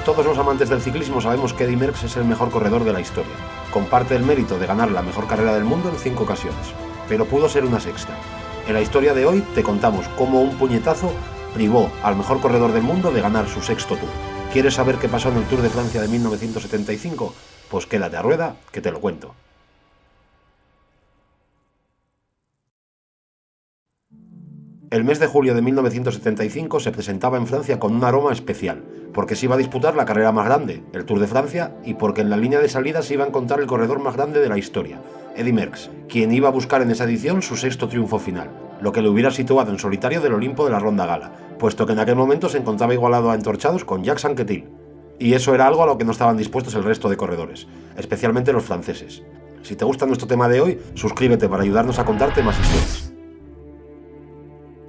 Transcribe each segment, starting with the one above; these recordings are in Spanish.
Todos los amantes del ciclismo sabemos que Eddy Merckx es el mejor corredor de la historia. Comparte el mérito de ganar la mejor carrera del mundo en 5 ocasiones, pero pudo ser una sexta. En la historia de hoy te contamos cómo un puñetazo privó al mejor corredor del mundo de ganar su 6º Tour. ¿Quieres saber qué pasó en el Tour de Francia de 1975? Pues quédate a rueda, que te lo cuento. El mes de julio de 1975 se presentaba en Francia con un aroma especial, porque se iba a disputar la carrera más grande, el Tour de Francia, y porque en la línea de salida se iba a encontrar el corredor más grande de la historia, Eddy Merckx, quien iba a buscar en esa edición su 6º triunfo final, lo que le hubiera situado en solitario del Olimpo de la Ronda Gala, puesto que en aquel momento se encontraba igualado a entorchados con Jacques Anquetil. Y eso era algo a lo que no estaban dispuestos el resto de corredores, especialmente los franceses. Si te gusta nuestro tema de hoy, suscríbete para ayudarnos a contarte más historias.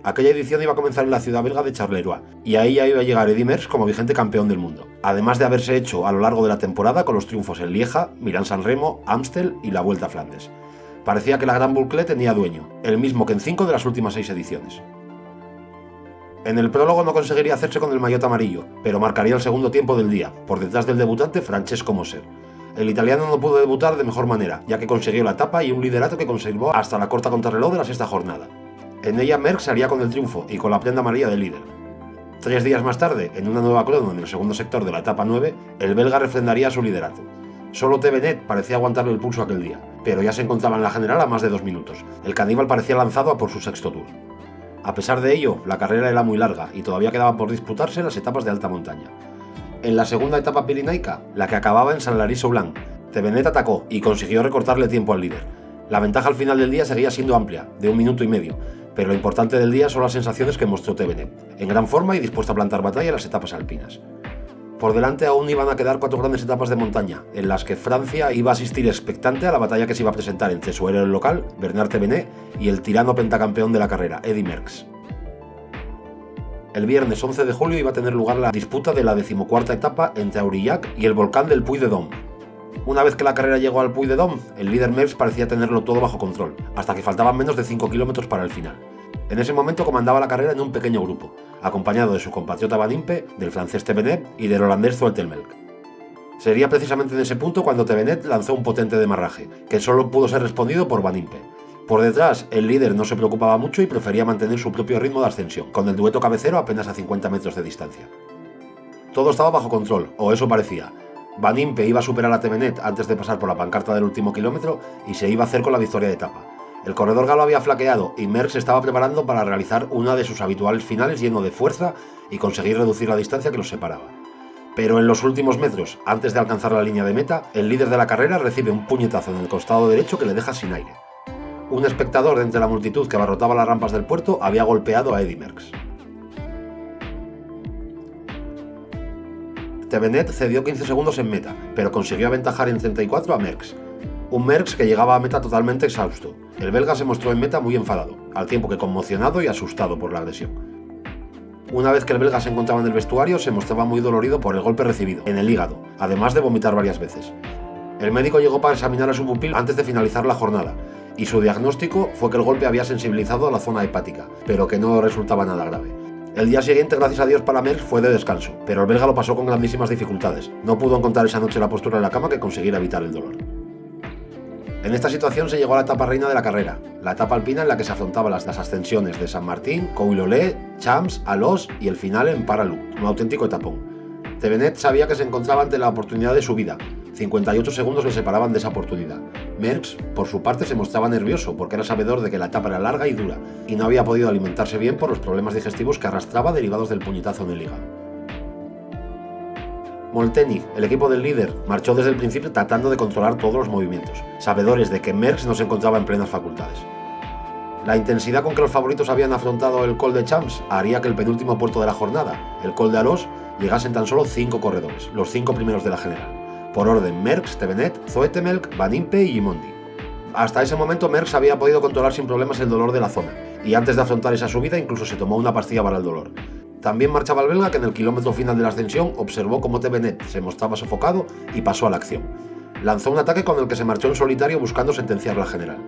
Aquella edición iba a comenzar en la ciudad belga de Charleroi, y ahí ya iba a llegar Eddy Merckx como vigente campeón del mundo, además de haberse hecho a lo largo de la temporada con los triunfos en Lieja, Milán-San Remo, Amstel y la Vuelta a Flandes. Parecía que la Gran Boucle tenía dueño, el mismo que en 5 de las últimas 6 ediciones. En el prólogo no conseguiría hacerse con el maillot amarillo, pero marcaría el segundo tiempo del día, por detrás del debutante Francesco Moser. El italiano no pudo debutar de mejor manera, ya que consiguió la etapa y un liderato que conservó hasta la corta contrarreloj de la 6ª jornada. En ella Merckx salía con el triunfo y con la prenda amarilla de líder. 3 días más tarde, en una nueva crono en el segundo sector de la etapa 9, el belga refrendaría su liderato. Solo Thévenet parecía aguantarle el pulso aquel día, pero ya se encontraba en la general a más de 2 minutos. El caníbal parecía lanzado a por su 6º Tour. A pesar de ello, la carrera era muy larga y todavía quedaba por disputarse las etapas de alta montaña. En la segunda etapa pirenaica, la que acababa en Saint-Lary-Soulan, Thévenet atacó y consiguió recortarle tiempo al líder. La ventaja al final del día seguía siendo amplia, de 1 minuto y medio, pero lo importante del día son las sensaciones que mostró Thévenet, en gran forma y dispuesto a plantar batalla en las etapas alpinas. Por delante aún iban a quedar 4 grandes etapas de montaña, en las que Francia iba a asistir expectante a la batalla que se iba a presentar entre su héroe local, Bernard Thévenet, y el tirano pentacampeón de la carrera, Eddy Merckx. El viernes 11 de julio iba a tener lugar la disputa de la 14ª etapa entre Aurillac y el volcán del Puy de Dôme. Una vez que la carrera llegó al Puy de Dôme, el líder Merckx parecía tenerlo todo bajo control, hasta que faltaban menos de 5 kilómetros para el final. En ese momento comandaba la carrera en un pequeño grupo, acompañado de su compatriota Van Impe, del francés Thévenet y del holandés Zoetemelk. Sería precisamente en ese punto cuando Thévenet lanzó un potente demarraje, que solo pudo ser respondido por Van Impe. Por detrás, el líder no se preocupaba mucho y prefería mantener su propio ritmo de ascensión, con el dueto cabecero apenas a 50 metros de distancia. Todo estaba bajo control, o eso parecía. Van Impe iba a superar a Thévenet antes de pasar por la pancarta del último kilómetro y se iba a hacer con la victoria de etapa. El corredor galo había flaqueado y Merckx se estaba preparando para realizar una de sus habituales finales lleno de fuerza y conseguir reducir la distancia que los separaba. Pero en los últimos metros, antes de alcanzar la línea de meta, el líder de la carrera recibe un puñetazo en el costado derecho que le deja sin aire. Un espectador de entre la multitud que abarrotaba las rampas del puerto había golpeado a Eddy Merckx. Thévenet cedió 15 segundos en meta, pero consiguió aventajar en 34 a Merckx. Un Merckx que llegaba a meta totalmente exhausto. El belga se mostró en meta muy enfadado, al tiempo que conmocionado y asustado por la agresión. Una vez que el belga se encontraba en el vestuario, se mostraba muy dolorido por el golpe recibido, en el hígado, además de vomitar varias veces. El médico llegó para examinar a su pupilo antes de finalizar la jornada, y su diagnóstico fue que el golpe había sensibilizado a la zona hepática, pero que no resultaba nada grave. El día siguiente, gracias a Dios para Merckx, fue de descanso, pero el belga lo pasó con grandísimas dificultades. No pudo encontrar esa noche la postura en la cama que consiguiera evitar el dolor. En esta situación se llegó a la etapa reina de la carrera, la etapa alpina en la que se afrontaban las ascensiones de San Martín, Coulolé, Champs, Alos y el final en Paralú, un auténtico etapón. Thévenet sabía que se encontraba ante la oportunidad de su vida. 58 segundos le separaban de esa oportunidad. Merckx, por su parte, se mostraba nervioso porque era sabedor de que la etapa era larga y dura, y no había podido alimentarse bien por los problemas digestivos que arrastraba derivados del puñetazo en el hígado. Molteni, el equipo del líder, marchó desde el principio tratando de controlar todos los movimientos, sabedores de que Merckx no se encontraba en plenas facultades. La intensidad con que los favoritos habían afrontado el Col de Champs haría que el penúltimo puerto de la jornada, el Col de Alos, llegasen tan solo 5 corredores, los 5 primeros de la general. Por orden Merckx, Thévenet, Zoetemelk, Van Impe y Gimondi. Hasta ese momento Merckx había podido controlar sin problemas el dolor de la zona, y antes de afrontar esa subida incluso se tomó una pastilla para el dolor. También marchaba el belga que en el kilómetro final de la ascensión observó cómo Thévenet se mostraba sofocado y pasó a la acción. Lanzó un ataque con el que se marchó en solitario buscando sentenciar la general.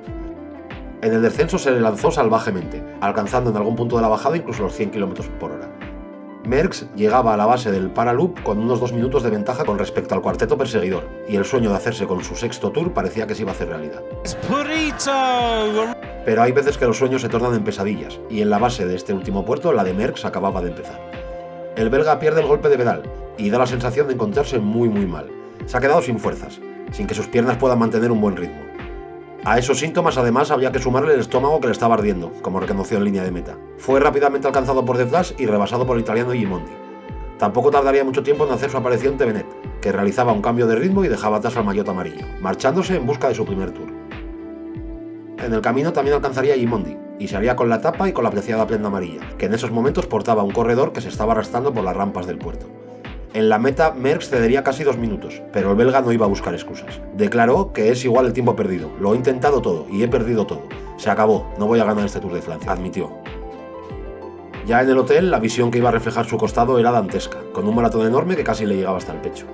En el descenso se le lanzó salvajemente, alcanzando en algún punto de la bajada incluso los 100 km/h. Merckx llegaba a la base del Paraloop con unos 2 minutos de ventaja con respecto al cuarteto perseguidor, y el sueño de hacerse con su sexto Tour parecía que se iba a hacer realidad. Pero hay veces que los sueños se tornan en pesadillas, y en la base de este último puerto la de Merckx acababa de empezar. El belga pierde el golpe de pedal, y da la sensación de encontrarse muy mal. Se ha quedado sin fuerzas, sin que sus piernas puedan mantener un buen ritmo. A esos síntomas además había que sumarle el estómago que le estaba ardiendo, como reconoció en línea de meta. Fue rápidamente alcanzado por detrás y rebasado por el italiano Gimondi. Tampoco tardaría mucho tiempo en hacer su aparición Tevenet, que realizaba un cambio de ritmo y dejaba atrás al maillot amarillo, marchándose en busca de su primer Tour. En el camino también alcanzaría a Gimondi, y se haría con la etapa y con la apreciada prenda amarilla, que en esos momentos portaba un corredor que se estaba arrastrando por las rampas del puerto. En la meta, Merckx cedería casi 2 minutos, pero el belga no iba a buscar excusas. Declaró que es igual el tiempo perdido, lo he intentado todo y he perdido todo. Se acabó, no voy a ganar este Tour de Francia, admitió. Ya en el hotel, la visión que iba a reflejar su costado era dantesca, con un maratón enorme que casi le llegaba hasta el pecho.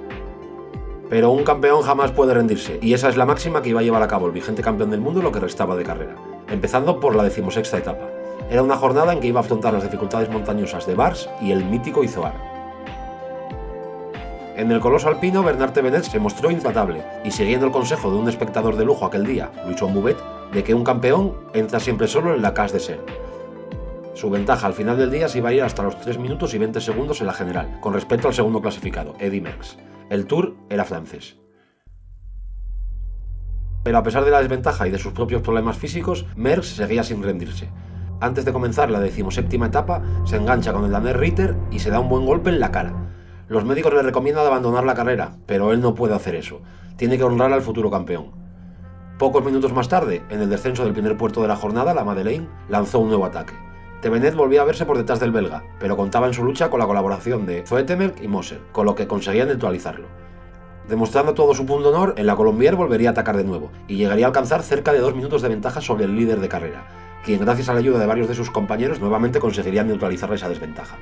Pero un campeón jamás puede rendirse, y esa es la máxima que iba a llevar a cabo el vigente campeón del mundo lo que restaba de carrera, empezando por la 16ª etapa. Era una jornada en que iba a afrontar las dificultades montañosas de Vars y el mítico Izoard. En el coloso alpino, Bernard Tevenet se mostró intratable, y siguiendo el consejo de un espectador de lujo aquel día, Louison Bouvet, de que un campeón entra siempre solo en la Cage de Ser. Su ventaja al final del día se iba a ir hasta los 3 minutos y 20 segundos en la general, con respecto al segundo clasificado, Eddy Merckx. El Tour era francés. Pero a pesar de la desventaja y de sus propios problemas físicos, Merckx seguía sin rendirse. Antes de comenzar la 17ª etapa, se engancha con el danés Ritter y se da un buen golpe en la cara. Los médicos le recomiendan abandonar la carrera, pero él no puede hacer eso. Tiene que honrar al futuro campeón. Pocos minutos más tarde, en el descenso del primer puerto de la jornada, la Madeleine lanzó un nuevo ataque. Tevenet volvía a verse por detrás del belga, pero contaba en su lucha con la colaboración de Zoetemelk y Moser, con lo que conseguía neutralizarlo. Demostrando todo su punto de honor, en la Colombière volvería a atacar de nuevo, y llegaría a alcanzar cerca de 2 minutos de ventaja sobre el líder de carrera, quien gracias a la ayuda de varios de sus compañeros nuevamente conseguiría neutralizar esa desventaja.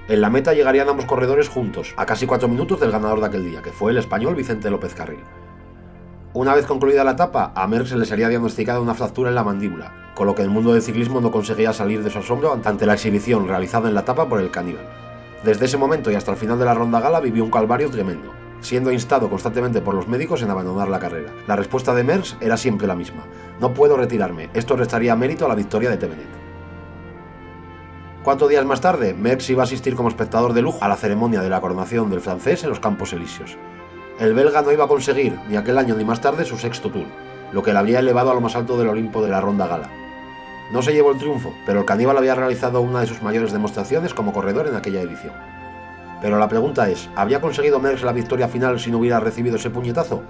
En la meta llegarían ambos corredores juntos, a casi 4 minutos del ganador de aquel día, que fue el español Vicente López Carril. Una vez concluida la etapa, a Merckx se le sería diagnosticada una fractura en la mandíbula, con lo que el mundo del ciclismo no conseguía salir de su asombro ante la exhibición realizada en la etapa por el caníbal. Desde ese momento y hasta el final de la ronda gala vivió un calvario tremendo, siendo instado constantemente por los médicos en abandonar la carrera. La respuesta de Merckx era siempre la misma: no puedo retirarme, esto restaría mérito a la victoria de Tevenet. 4 días más tarde, Merckx iba a asistir como espectador de lujo a la ceremonia de la coronación del francés en los Campos Elíseos. El belga no iba a conseguir, ni aquel año ni más tarde, su sexto Tour, lo que le habría elevado a lo más alto del Olimpo de la ronda gala. No se llevó el triunfo, pero el caníbal había realizado una de sus mayores demostraciones como corredor en aquella edición. Pero la pregunta es, ¿habría conseguido Merckx la victoria final si no hubiera recibido ese puñetazo?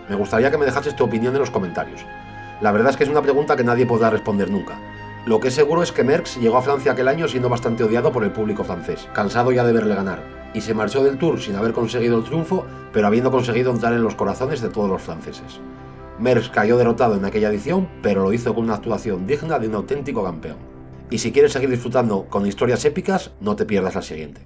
Me gustaría que me dejases tu opinión en los comentarios. La verdad es que es una pregunta que nadie podrá responder nunca. Lo que es seguro es que Merckx llegó a Francia aquel año siendo bastante odiado por el público francés, cansado ya de verle ganar, y se marchó del Tour sin haber conseguido el triunfo, pero habiendo conseguido entrar en los corazones de todos los franceses. Merckx cayó derrotado en aquella edición, pero lo hizo con una actuación digna de un auténtico campeón. Y si quieres seguir disfrutando con historias épicas, no te pierdas la siguiente.